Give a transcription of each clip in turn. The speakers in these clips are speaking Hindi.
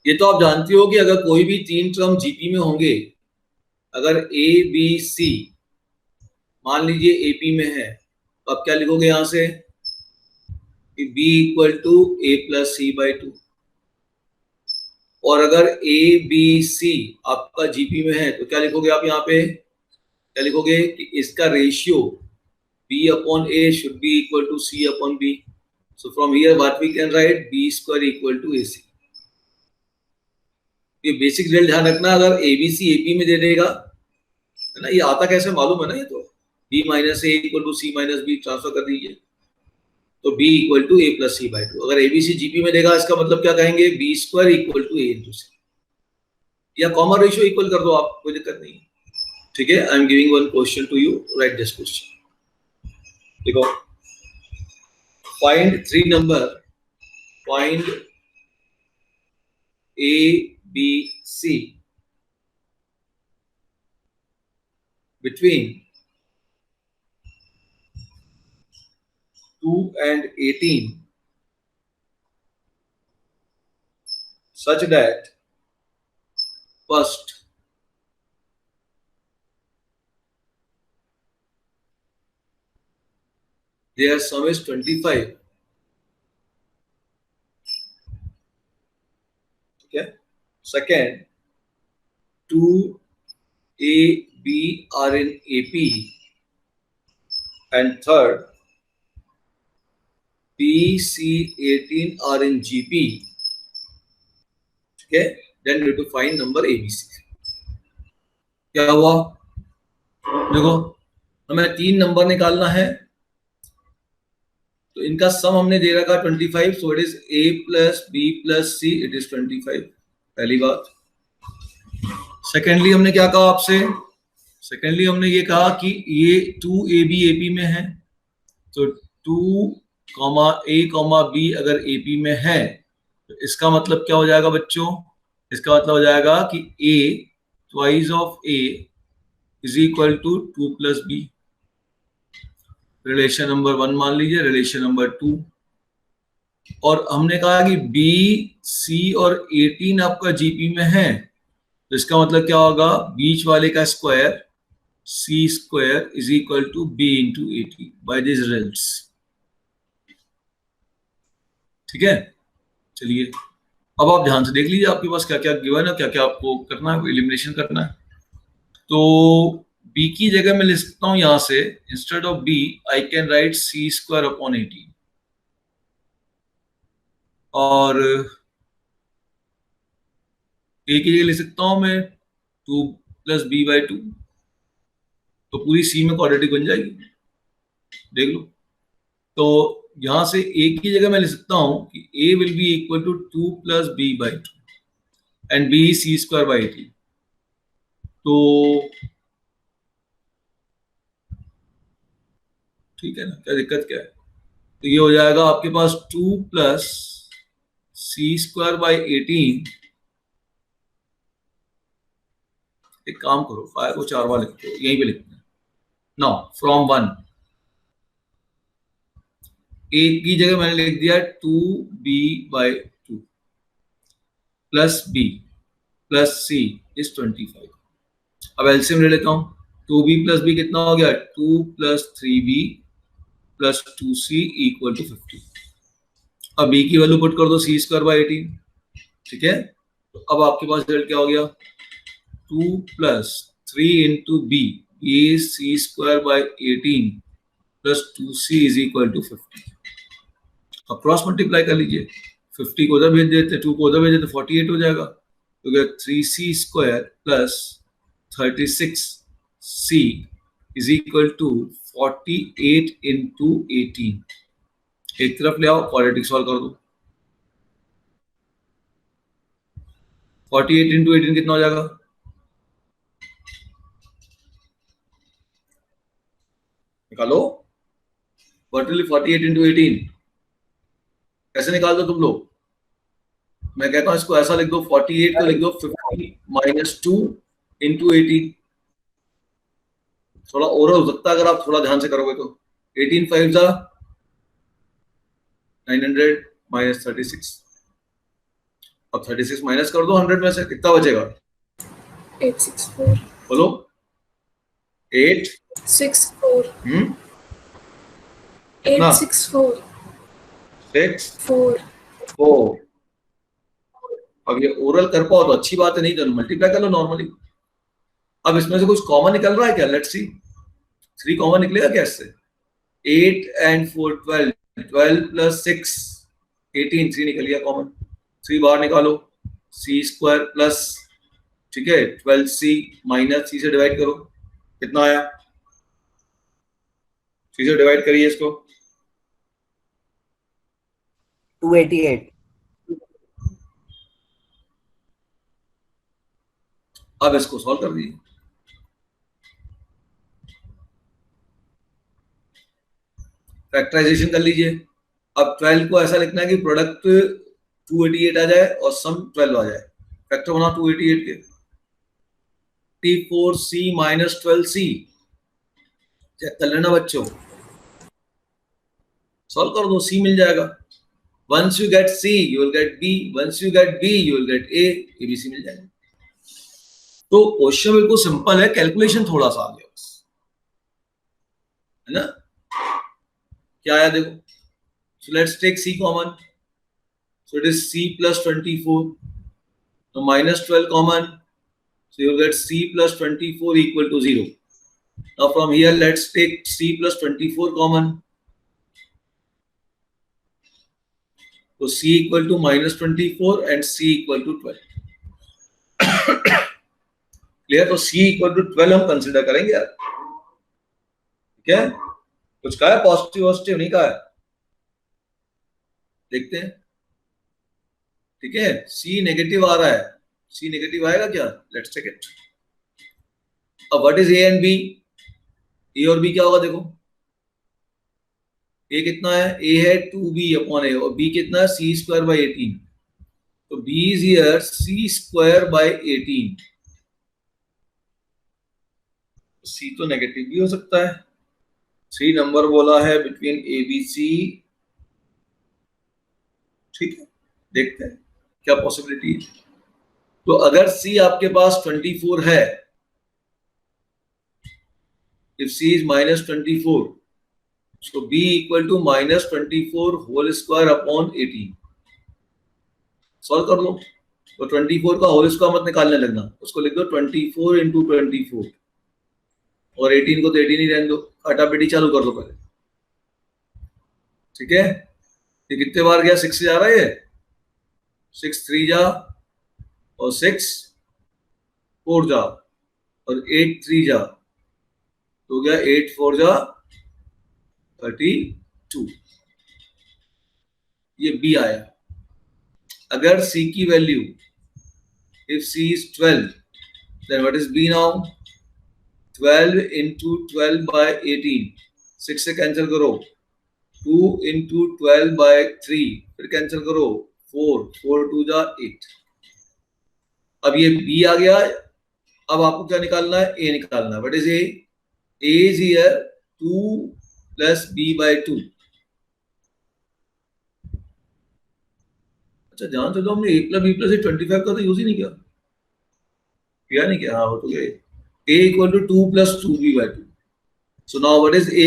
ये तो आप जानती हो कि अगर कोई भी तीन टर्म जीपी में होंगे, अगर ए बी सी मान लीजिए एपी में है, तो आप क्या लिखोगे यहां से कि B equal to A plus C by 2। और अगर ए बी सी आपका जीपी में है तो क्या लिखोगे आप यहाँ पे, क्या लिखोगे कि इसका ratio b upon a should be equal to c upon b. So from here what we can write b square equal to a c. ये बेसिक रिजल्ट ध्यान रखना, अगर एबीसी एपी में दे देगा है ना, ये आता कैसे मालूम है ना, ये तो B minus A equal to C minus B transfer कर दीजिए, तो B equal to A plus C by 2। अगर एबीसी जीपी में देगा इसका मतलब क्या कहेंगे, b square equal to a into c, या कॉमन रेशियो इक्वल कर दो आप, कोई दिक्कत नहीं। ठीक है, I am giving one question to you, write this question. देखो, find three number, find a b c between 2 and 18 such that first their sum is 25, okay, second 2 A B are in AP, and third B C 18 are in GP, okay, then you have to find number ABC। क्या हुआ, देखो हमें तीन नंबर निकालना है, तो इनका सम हमने दे रखा 25, so it is A plus B plus C, it is 25, पहली बात। सेकेंडली हमने क्या कहा आपसे, सेकेंडली हमने ये कहा कि ये 2AB AP में है, तो 2, A, B अगर AP में है तो इसका मतलब क्या हो जाएगा बच्चों, इसका मतलब हो जाएगा कि A twice of A is equal to 2 plus B। Relation number 1 मान लीजिए, रिलेशन नंबर 2, और हमने कहा कि B, C और 18 आपका जीपी में है, तो इसका मतलब क्या होगा, बीच वाले का square C square is equal to B into 18 by this results. ठीक है, चलिए अब आप ध्यान से देख लीजिए आपके पास क्या क्या गिवन है, क्या क्या आपको करना है, एलिमिनेशन करना है। तो B की जगह मैं लिख सकता हूं यहां से, instead of B I can write C square upon 18, और A की जगह लिख सकता हूं मैं 2 प्लस B बाई 2, तो पूरी C में क्वाड्रेटिक बन जाएगी, देख लो। तो यहां से A की जगह मैं लिख सकता हूं कि A will be equal to 2 plus B by 2 and B C square by 18। तो ठीक है ना, क्या दिक्कत क्या है, तो ये हो जाएगा आपके पास 2 प्लस C स्क्वायर बाई 18। एक काम करो, 5 को 4 बार लिखते हो, यहीं पे लिखते हैं। नाउ फ्रॉम 1, A की जगह मैंने लिख दिया 2B by 2 plus B plus C is 25। अब एलसीएम ले लेता हूं, 2B प्लस B कितना हो गया, 2 plus 3B plus 2C equal to 50। अब B की वैल्यू पुट कर दो, C स्क्वायर बाई 18। ठीक है, तो अब आपके पास रिजल्ट क्या हो गया, 2 प्लस 3 इंटू B, ये C square by 18 plus 2C is equal to 50। अब क्रॉस मल्टीप्लाई कर लीजिए, 50 को उधर भेज देते, 2 को उधर भेज देते, 48 हो जाएगा। तो क्या 3C square plus 36C is equal to 48 into 18। एक तरफ ले आओ, क्वाड्रेटिक सॉल्व कर दो, 48 इंटू 18 कितना हो जाएगा, निकालो। वर्टिकली 48 इंटू 18 कैसे निकाल दो तुम लोग, मैं कहता हूं इसको ऐसा लिख दो, 48 को लिख दो 50 माइनस 2 इंटू 18। थोड़ा और हो सकता है अगर आप थोड़ा ध्यान से करोगे तो, 18 5 जा 900 माइनस 36। अब 36 माइनस कर दो 100 में से, कितना बचेगा? 864 बोलो 64 कितना? 864 6 4 4। अब ये ओरल कर पाओ तो अच्छी बात है, नहीं तो मल्टीप्लाई कर लो नॉर्मली। अब इसमें से कुछ कॉमन निकल रहा है क्या? लेट्स सी, 3 कॉमन निकलेगा क्या इससे? 8 and 4 12, 12 plus 6 18, 3 निकल गया कॉमन। 3 बाहर निकालो, सी स्क्वायर प्लस, ठीक है, 12c माइनस सी से डिवाइड करो, कितना आया? 3 से डिवाइड करिए इसको, 288। अब इसको सॉल्व कर दीजिए। फैक्टराइजेशन कर लीजिए। अब 12 को ऐसा लिखना है कि प्रोडक्ट 288 आ जाए और सम 12 आ जाए। फैक्टर बना 288 के, T4c माइनस 12c, चेक कर लेना बच्चों, सॉल्व कर दो, c मिल जाएगा। Once you get C, you will get B. Once you get B, you will get A. ABC मिल जाएगा। तो क्वेश्चन बिल्कुल सिंपल है, कैलकुलेशन थोड़ा सा आ गया बस, है ना? क्या आया देखो, so let's take C common. So it is C plus 24. So minus 12 common. So you get C plus 24 equal to 0. Now from here let's take C plus 24 common. So C equal to minus 24 and C equal to 12. Clear? तो C इक्वल टू 12 हम कंसिडर करेंगे यार, ठीक है? कुछ कहा है पॉजिटिव पॉजिटिव? नहीं कहा है, देखते हैं, ठीक है? C नेगेटिव आ रहा है, C नेगेटिव आएगा क्या? Let's check it. अब what is A and B? A और B क्या होगा देखो, A कितना है? A है 2B अपॉन A और B कितना है? C square by 18। तो B is here C square by 18। C तो नेगेटिव भी हो सकता है। 3 नंबर बोला है बिटवीन ABC, ठीक है, देखते हैं क्या पॉसिबिलिटी है। तो अगर C आपके पास 24 है, if C is minus 24, so B equal to minus 24 whole square upon 18। Solve कर लो। तो 24 का होल स्क्वायर मत निकालने लगना, उसको लिख दो 24 इंटू 24 और 18 को तो 18 ही रहने दो, काटापीटी चालू कर दो पहले, ठीक है? ये कितने बार गया? 6 से जा रहा है ये, 6 3 जा और 6 4 जा और 8 3 जा, तो गया 8 4 जा 32। ये B आया। अगर C की value, if C is 12, then what is B now? 12 into 12 by 18, 6 से कैंसिल करो, 2 into 12 by 3, फिर कैंसिल करो, 4 4 2 जा 8। अब ये B आ गया। अब आपको क्या निकालना है? A निकालना है। What is A? A is here 2 plus B by 2। अच्छा जान तो हमने A plus B plus 25 का तो यूज ही नहीं किया, नहीं किया? हाँ, वो तो गए। A equal to 2 plus 2B by 2। So now what is A?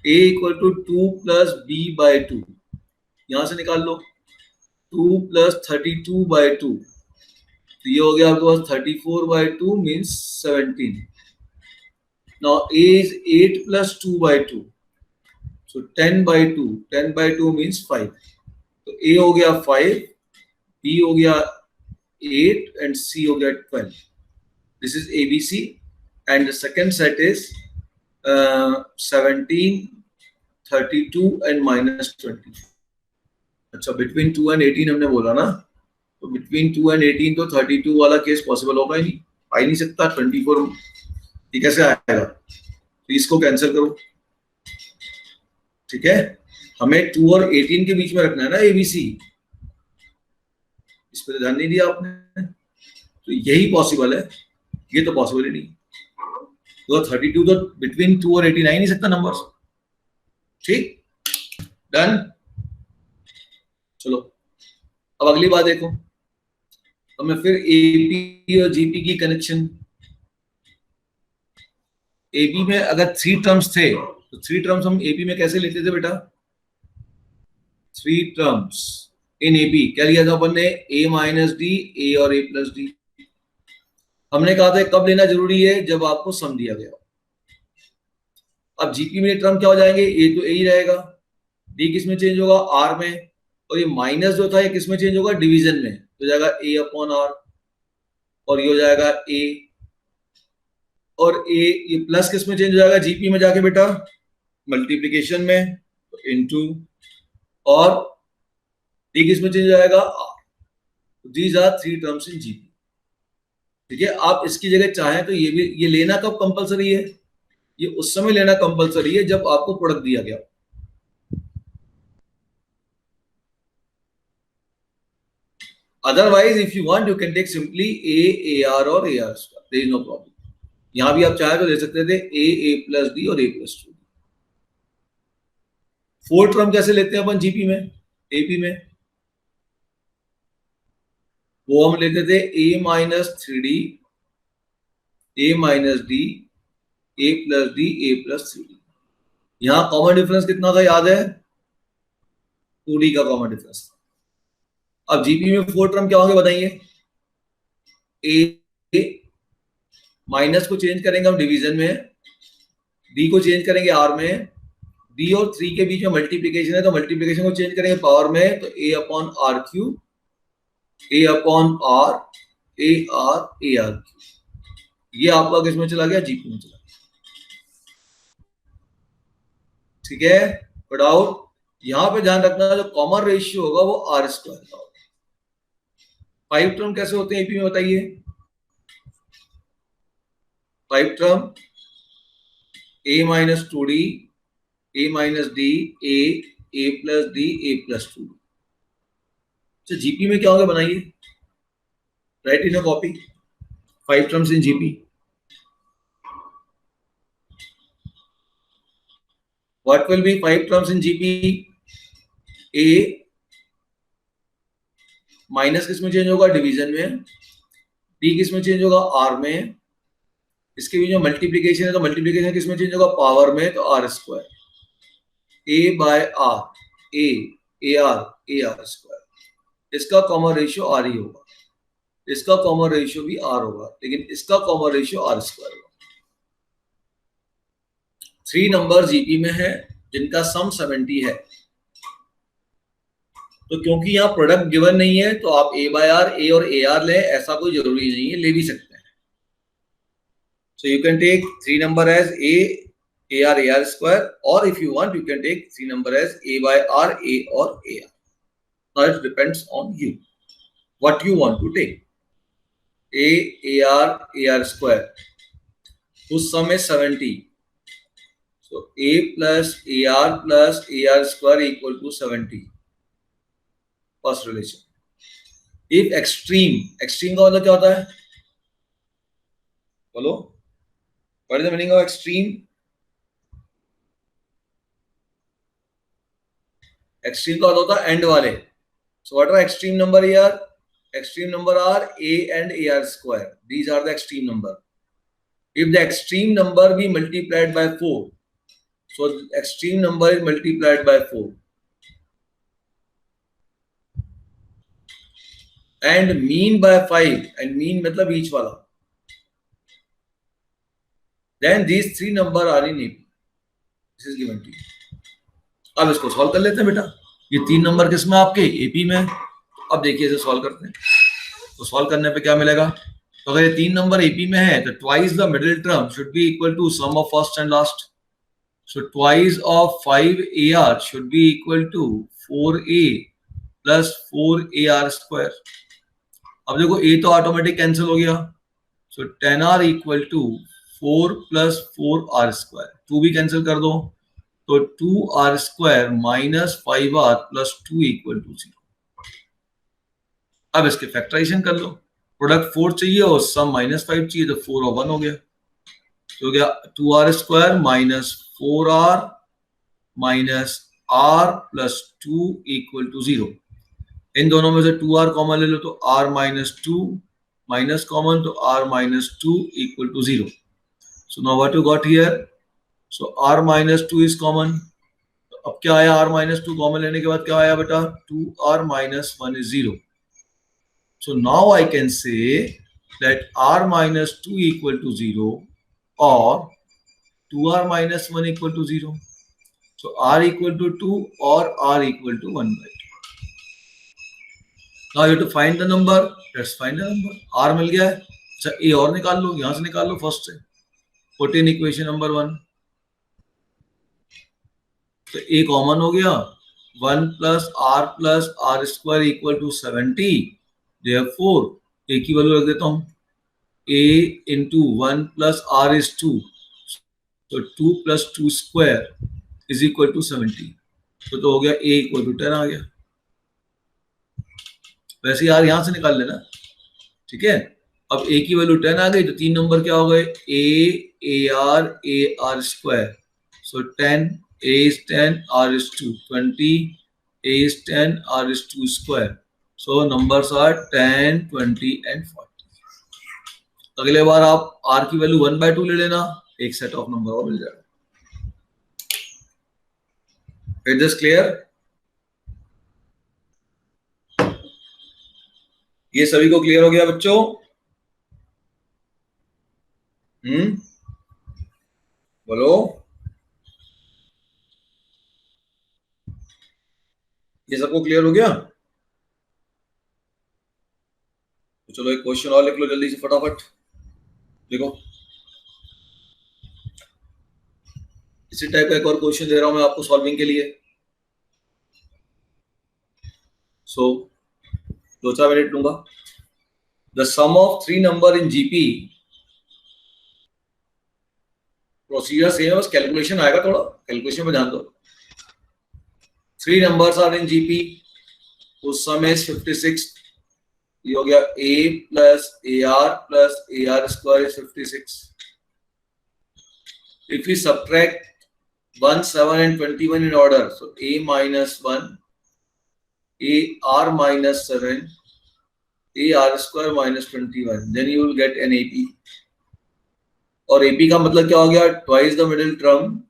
A equal to 2 plus B by 2। यहां से निकाल लो, 2 plus 32 by 2। तो ये हो गया आपके पास 34 by 2 means 17। Now A is 8 plus 2 by 2। So 10 by 2, 10 by 2 means 5। तो A हो गया 5, B हो गया 8 and C हो गया 12। This is ABC and the second set is 17, 32 and minus 20। अच्छा, between 2 and 18 हमने बोला ना, तो between 2 and 18 तो 32 वाला केस पॉसिबल होगा ही नहीं, आ ही नहीं सकता। 24 ये कैसे आएगा? तो इसको कैंसिल करो, ठीक है? हमें 2 और 18 के बीच में रखना है ना ABC, इस पर ध्यान नहीं दिया आपने, तो यही पॉसिबल है, ये तो पॉसिबल ही नहीं। तो 32 तो बिटवीन 2 और 18 आ ही नहीं सकता नंबर्स, ठीक? डन। चलो अब अगली बात देखो, तो मैं फिर एपी और जीपी की कनेक्शन, एपी में अगर 3 टर्म्स थे तो 3 टर्म्स हम एपी में कैसे लेते थे बेटा? 3 टर्म्स इन एपी क्या लिया था अपन ने? ए माइनस डी, ए और ए प्लस डी। हमने कहा था कब लेना जरूरी है? जब आपको सम दिया गया। अब जीपी में टर्म क्या हो जाएंगे? ए तो ए ही रहेगा, डी किस में चेंज होगा? आर में, और ये माइनस जो था ये किस में चेंज होगा? डिवीजन में, तो जाएगा ए अपॉन आर, और ये हो जाएगा ए, और ए ये प्लस किस में चेंज हो जाएगा? जीपी में जाके बेटा मल्टीप्लीकेशन में, तो इनटू, और डी किस में चेंज हो जाएगा? R. These are 3 terms in GP. ठीक है, आप इसकी जगह चाहें तो ये भी, ये लेना कब कंपलसरी है? ये उस समय लेना कंपलसरी है जब आपको प्रोडक्ट दिया गया। Otherwise if you want you can take simply a r और a are square, there is no problem. यहां भी आप चाहे तो ले सकते थे ए प्लस डी और ए प्लस 2। 4 टर्म कैसे लेते हैं अपन जीपी में? एपी में वो हम लेते थे ए माइनस 3d, ए माइनस डी, ए प्लस डी, ए प्लस 3d। यहां कॉमन डिफरेंस कितना था याद है? 2d का कॉमन डिफरेंस था। अब जीपी में 4 टर्म क्या होंगे बताइए? ए माइनस को चेंज करेंगे हम डिवीजन में, डी को चेंज करेंगे आर में, डी और 3 के बीच में मल्टीप्लीकेशन है तो मल्टीप्लीकेशन को चेंज करेंगे पावर में, तो a upon r cube, a upon r, A r cube. ये आपका किस में चला गया? जीपी में चला गया। ठीक है, बट आउट यहां पे ध्यान रखना जो कॉमन रेशियो होगा वो आर स्क्वायर का होगा। 5 टर्म कैसे होते हैं एपी में बताइए? 5 टर्म ए माइनस 2d, ए माइनस डी, ए प्लस डी, ए प्लस 2। तो जीपी में क्या होगा बनाइए, right in a copy 5 terms in GP. What will be 5 terms in GP? A minus किस में चेंज होगा? डिवीजन में। डी किस में चेंज होगा? आर में। इसके बीच में मल्टीप्लीकेशन है तो मल्टीप्लीकेशन किस में चेंज होगा? पावर में, तो R square. A by are, A R square. इसका कॉमन रेशियो आर ही होगा, इसका कॉमन रेशियो भी आर होगा, लेकिन इसका कॉमन रेशियो आर स्क्वायर होगा। 3 नंबर जीपी में है जिनका सम 70 है, तो क्योंकि यहाँ प्रोडक्ट गिवन नहीं है तो आप ए बाय आर, ए और ए आर लें, ऐसा कोई जरूरी नहीं है, ले भी सकते हैं। So you can take 3 number as a are square, और if you want you can take 3 number as a by are, a और a r. Now it depends on you what you want to take. A are square उस sum is 70, so a plus AR square equal to 70, first relation. If extreme का मतलब क्या होता है? बोलो, what is the meaning of extreme? Extreme का होता है एंड वाले। So what are extreme number here? Extreme number are a and AR square. These are the extreme number. If the extreme number be multiplied by 4, so the extreme number is multiplied by 4, and mean by 5, and mean मतलब each वाला, then these 3 number are in AP. This is given to you. अब इसको सॉल्व कर लेते हैं बेटा। ये 3 नंबर किसमें? आपके एपी में। अब देखिए इसे सॉल्व करते हैं, तो सॉल्व करने पे क्या मिलेगा? तो अगर ये 3 नंबर एपी में है तो twice the middle term should be equal to sum of first and last. So twice of 5AR should be equal to 4A plus 4AR square. अब देखो A तो ऑटोमेटिक कैंसिल हो गया, so 10R equal to 4 plus 4R square. 2 भी कैंसिल कर दो, तो 2R square minus 5R plus 2 equal to 0. अब इसके फैक्टराइजेशन कर लो, प्रोडक्ट 4 चाहिए और सम -5 चाहिए, तो 4 और 1 हो गया, तो हो गया 2R square minus 4R minus R plus 2 equal to 0. इन दोनों में से 2r कॉमन ले लो तो r माइनस 2 माइनस कॉमन तो r minus 2 equal to 0. So now what you got here, so r minus 2 is common. अब क्या आया, r माइनस 2 कॉमन लेने के बाद क्या आया बेटा, 2r minus 1 is 0. So now I can say that r minus 2 equal to 0 or 2r minus 1 equal to 0. So r equal to 2 or r equal to 1 by 2. Now you have to find the number. Let's find the number. r मिल गया है. अच्छा a और निकाल लो, यहां से निकाल लो फर्स्ट से. Put in equation number 1. तो a कॉमन हो गया. 1 plus r square equal to 70. Therefore a की वैल्यू रख देता हूं. a into 1 plus r is 2. So 2 plus 2 square is equal to 70. तो हो गया a equal to 10 आ गया. वैसे यार यहां से निकाल लेना, ठीक है. अब a की वैल्यू 10 आ गई तो तीन नंबर क्या हो गए, a r square. So 10, a is 10, r is 2, 20, a is 10, r is 2 square. So numbers are 10, 20 and 40. अगले बार आप r की वैल्यू 1/2 ले लेना, एक सेट ऑफ नंबर और मिल जाएगा. It is clear? ये सभी को क्लियर हो गया बच्चों? बोलो, ये सबको क्लियर हो गया? तो चलो एक क्वेश्चन और लिख लो जल्दी से फटाफट. देखो इसी टाइप का एक और क्वेश्चन दे रहा हूं मैं आपको सॉल्विंग के लिए. सो 2-4 मिनट लूंगा. The sum of 3 number in GP. Procedure same है, बस कैलकुलेशन आएगा, थोड़ा कैलकुलेशन में ध्यान दो. 3 नंबर्स आर इन जीपी. उस सम इज 56. ये हो गया a plus ar square is 56. If we subtract 1, 7 and 21 in order, so a minus 1, ar minus 7, ar square minus 21, then you will get an AP. और AP का मतलब क्या हो गया, twice the middle term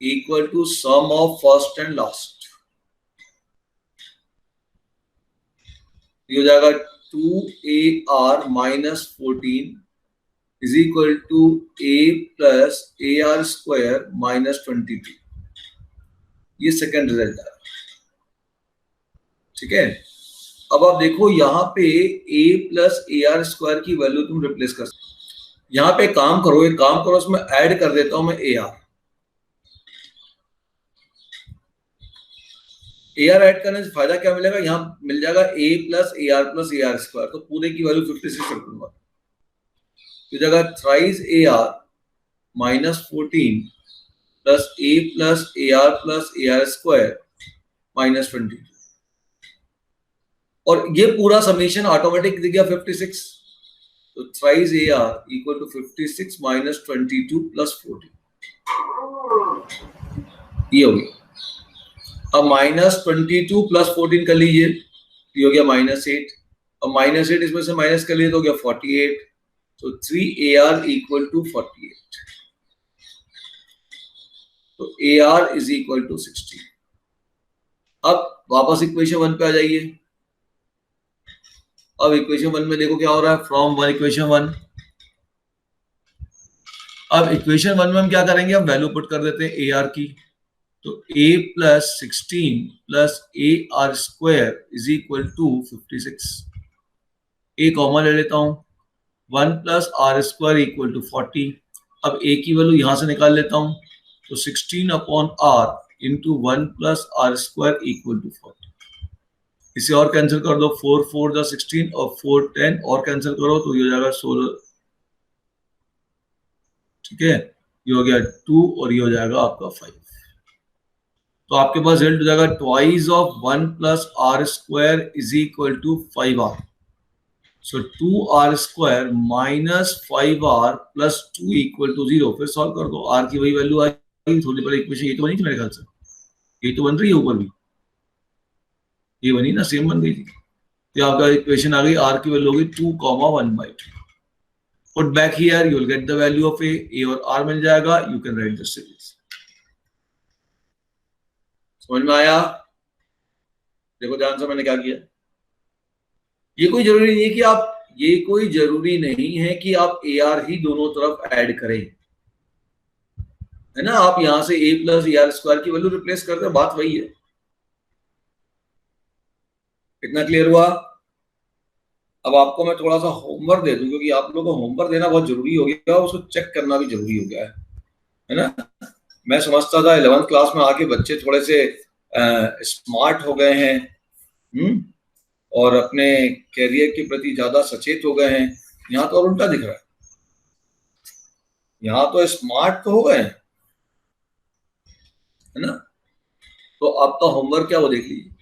equal to sum of first and last. ये हो जाएगा 2ar minus 14 is equal to a plus ar square minus 22. ये सेकेंड रिजल्ट है, ठीक है. अब आप देखो यहाँ पे a प्लस ar स्क्वायर की वैल्यू तुम रिप्लेस कर सकते. यहाँ पे काम करो, उसमें ऐड कर देता हूं मैं ar. AR ऐड करने से फायदा क्या मिलेगा, यहाँ मिल जाएगा a प्लस ar स्क्वायर. तो पूरे की वैल्यू 56 रख दूंगा. तो जगह thrice AR minus 14 plus a plus ar square minus 22. और ये पूरा समीशन ऑटोमेटिक दिख गया 56. तो thrice AR equal to 56 minus 22 plus 14. ये हो गया. अब माइनस 22 प्लस 14 कर लीजिए, ये हो गया माइनस 8. अब माइनस 8 इसमें से माइनस कर लीजिए तो हो गया 48. तो 3ar इक्वल टू 48. तो ar इज इक्वल टू 60. अब वापस इक्वेशन 1 पे आ जाइए. अब इक्वेशन 1 में देखो क्या हो रहा है, फ्रॉम 1 इक्वेशन 1. अब इक्वेशन 1 में हम क्या करेंगे, हम वैल्यू पुट कर देते हैं ar की. तो a plus 16 plus ar square is equal to 56. a common ले लेता हूं. 1 plus r square equal to 40. अब a की वैल्यू यहां से निकाल लेता हूं. तो 16 upon r into 1 plus r square equal to 40. इसे और कैंसिल कर दो, 4 4 द 16 और 4 10 और कैंसिल करो तो ये हो जाएगा 16. ठीक है, ये हो गया 2 और ये हो जाएगा आपका 5. तो आपके पास रिजल्ट हो जाएगा twice of 1 plus R square is equal to 5r. So 2r square minus 5r plus 2 equal to 0. फिर सॉल्व कर दो, r की वही वैल्यू आएगी. थोड़ी बड़ी इक्वेशन ये तो बनी थी मेरे ख्याल से, ये तो बन रही है ऊपर भी. ये बनी ना, सेम बन गई थी। तो आपका इक्वेशन आ गई, आर की वैल्यू होगी 2,1/2। Put back here, you will get the value of a और आर मिल जाएगा, you can write the series. समझ में आया? देखो ध्यान से मैंने क्या किया। ये कोई जरूरी नहीं है कि आप ए आर ही दोनों तरफ ऐड करें, है ना। आप यहां से a plus A R square की वैल्यू रिप्लेस करते हैं, बात वही है। इतना क्लियर हुआ? अब आपको मैं थोड़ा सा होमवर्क दे दूं, क्योंकि आप लोगों को होमवर्क देना बहुत जरूरी हो गया, उसको चेक करना भी जरूरी हो गया है ना। मैं समझता था 11th क्लास में आके बच्चे थोड़े से स्मार्ट हो गए हैं, और अपने कैरियर के प्रति ज्यादा सचेत हो गए हैं। यहाँ तो और उल्टा दिख रहा है, यहाँ तो स्मार्ट तो हो गए हैं, है ना। तो आपका होमवर्क क्या वो देख लीजिए।